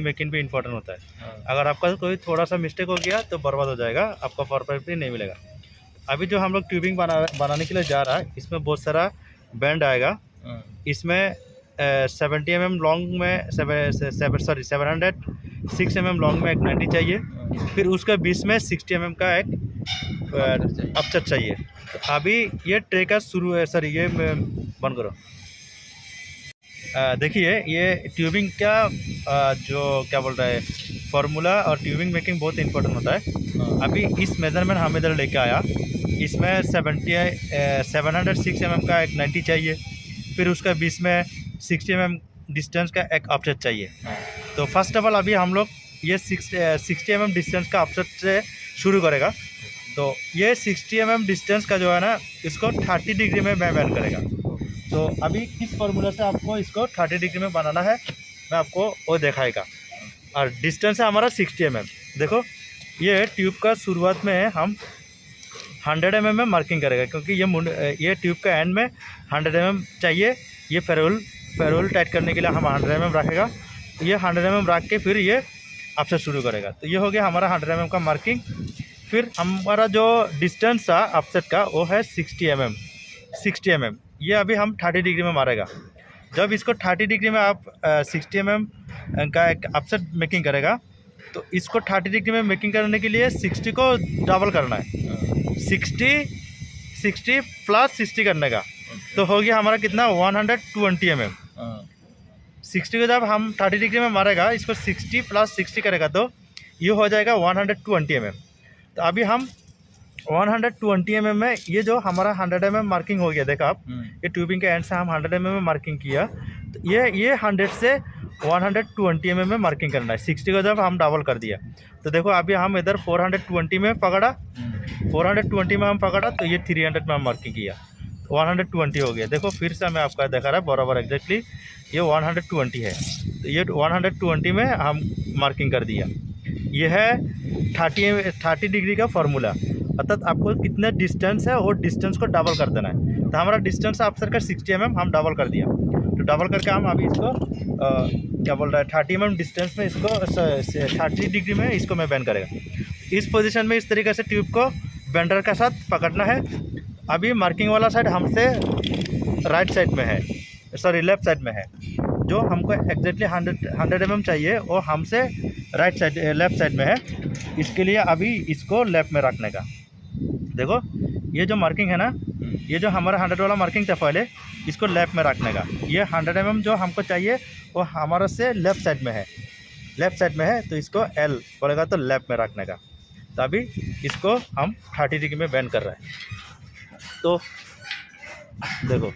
Making भी important होता है। हाँ। अगर आपका कोई थोड़ा सा मिस्टेक हो गया तो बर्बाद हो जाएगा, आपका परफेक्टली नहीं मिलेगा। अभी जो हम लोग ट्यूबिंग बनाने के लिए जा रहा है, इसमें बहुत सारा बैंड आएगा। हाँ। इसमें 70 mm लॉन्ग में 706 mm लॉन्ग में एक 90 चाहिए। फिर उसके बीच में 60 mm का एक अपचर चाहिए। तो अभी ये ट्रे का शुरू है, सर ये बंद करो। देखिए ये ट्यूबिंग का जो क्या बोल रहा है फार्मूला और ट्यूबिंग मेकिंग बहुत इंपॉर्टेंट होता है। अभी इस मेज़रमेंट हम इधर लेके आया, इसमें 706 mm का एक 90 चाहिए। फिर उसका बीच में 60 mm डिस्टेंस का एक ऑफसेट चाहिए। तो फर्स्ट ऑफ ऑल अभी हम लोग ये 60 mm डिस्टेंस का ऑफसेट से शुरू करेगा। तो ये 60 mm डिस्टेंस का जो है ना, इसको 30 डिग्री में बैंड करेगा। तो अभी किस फार्मूला से आपको इसको 30 डिग्री में बनाना है, मैं आपको वो दिखाएगा। और डिस्टेंस है हमारा 60 mm। देखो ये ट्यूब का शुरुआत में हम 100 mm में मार्किंग करेगा, क्योंकि ये ट्यूब का एंड में 100 mm चाहिए। ये फेरोल टाइट करने के लिए हम 100 mm रखेगा। ये 100 mm रख के फिर ये आपसे शुरू करेगा। तो ये हो गया हमारा 100 mm का मार्किंग। फिर हमारा जो डिस्टेंस था ऑफसेट का वो है 60 mm। ये अभी हम 30 डिग्री में मारेगा। जब इसको 30 डिग्री में आप 60 mm का एक ऑफसेट मेकिंग करेगा, तो इसको 30 डिग्री में मेकिंग करने के लिए 60 को डबल करना है। 60 प्लस 60 करने का, तो हो गया हमारा कितना 120 mm। 60 को जब हम 30 डिग्री में मारेगा, इसको 60 प्लस 60 करेगा तो ये हो जाएगा 120 mm। तो अभी हम 120 mm में ये जो हमारा 100 mm मार्किंग हो गया, देखा आप, ये ट्यूबिंग के एंड से हम 100 mm में मार्किंग किया। तो ये 100 से 120 mm में मार्किंग करना है। 60 को जब हम डबल कर दिया, तो देखो अभी हम इधर 420 में पकड़ा, 420 में हम पकड़ा, तो ये 300 में हम मार्किंग किया, 120 हो गया। देखो फिर से मैं आपका दिखा रहा है बराबर एग्जैक्टली ये 120 है। तो ये 120 में हम मार्किंग कर दिया। ये है 30 डिग्री का फार्मूला। अर्थात आपको कितना डिस्टेंस है वो डिस्टेंस को डबल कर देना है। तो हमारा डिस्टेंस ऑफसेट का 60 mm हम डबल कर दिया। तो डबल करके हम अभी इसको क्या बोल रहा है 30 mm डिस्टेंस में इसको 30 डिग्री में इसको मैं बैंड करेगा। इस पोजीशन में इस तरीके से ट्यूब को बेंडर के साथ पकड़ना है। अभी मार्किंग वाला साइड हमसे राइट साइड में है, सॉरी लेफ़्ट साइड में है। जो हमको एग्जैक्टली 100 mm चाहिए वो हमसे राइट साइड लेफ़्ट साइड में है। इसके लिए अभी इसको लेफ़्ट में रखने का, देखो ये जो मार्किंग है ना, ये जो हमारा 100 वाला मार्किंग था पहले, इसको लेफ़्ट में रखने का। ये 100 mm जो हमको चाहिए वो हमारा से लेफ़्ट साइड में है, लेफ़्ट साइड में है। तो इसको एल बोलेगा तो लेफ़्ट में रखने का। तो अभी इसको हम 30 डिग्री में बेंड कर रहे हैं। तो देखो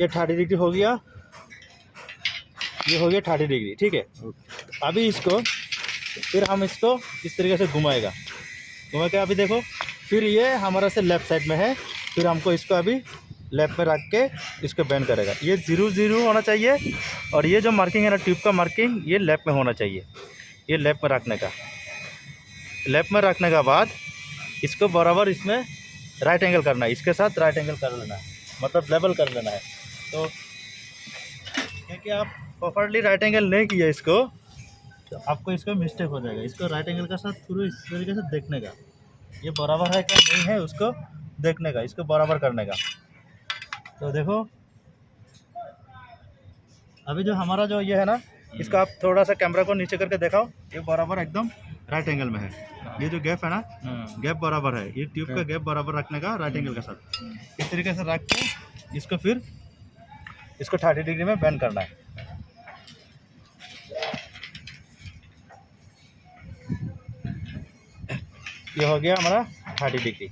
ये 30 डिग्री हो गया, ये हो गया 30 डिग्री, ठीक है। अभी इसको फिर हम इसको इस तरीके से घुमाएगा, घुमा के अभी देखो फिर ये हमारा से लेफ़्ट साइड में है। फिर हमको इसको अभी लेफ़्ट में रख के इसको बेंड करेगा। ये 0 होना चाहिए, और ये जो मार्किंग है ना ट्यूब का मार्किंग, ये लेफ़्ट में होना चाहिए। ये लेफ़्ट में रखने का, लेफ़्ट में रखने के बाद इसको बराबर इसमें राइट एंगल करना है, इसके साथ राइट एंगल कर लेना है, मतलब लेवल कर लेना है। तो क्योंकि आप प्रॉपर्ली राइट एंगल नहीं किया इसको, तो आपको इसको मिस्टेक हो जाएगा। इसको राइट एंगल का साथ पूरा इस तरीके से देखने का, ये बराबर है क्या नहीं है उसको देखने का, इसको बराबर करने का। तो देखो अभी जो हमारा जो ये है ना, इसका आप थोड़ा सा कैमरा को नीचे करके दिखाओ, ये बराबर एकदम राइट एंगल में है। ये जो गैप है ना, गैप बराबर है, ये ट्यूब का गैप बराबर रखने का राइट एंगल के साथ। इस तरीके से रख के इसको फिर इसको 30 डिग्री में बेंड करना है। ये हो गया हमारा 30 डिग्री,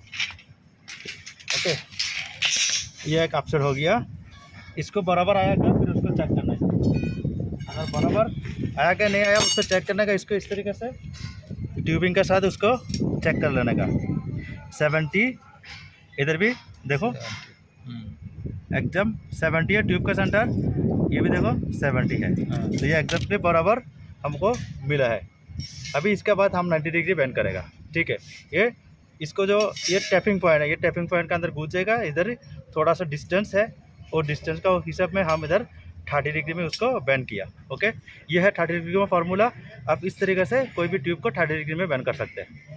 ओके। ये एक ऑफसेट हो गया। इसको बराबर आया क्या फिर उसको चेक करना है, अगर बराबर आया क्या नहीं आया उसको चेक करने का। इसको इस तरीके से ट्यूबिंग के साथ उसको चेक कर लेने का। 70 इधर भी देखो एकदम 70 है ट्यूब का सेंटर, ये भी देखो 70 है। तो ये एग्जैक्टली बराबर हमको मिला है। अभी इसके बाद हम 90 डिग्री बेंड करेगा, ठीक है। ये इसको जो ये टैपिंग पॉइंट है, ये टैपिंग पॉइंट के अंदर घुस जाएगा। इधर थोड़ा सा डिस्टेंस है, और डिस्टेंस का हिसाब में हम इधर 30 डिग्री में उसको बैन किया। ओके, ये है 30 डिग्री का फार्मूला। आप इस तरीके से कोई भी ट्यूब को 30 डिग्री में बैन कर सकते हैं।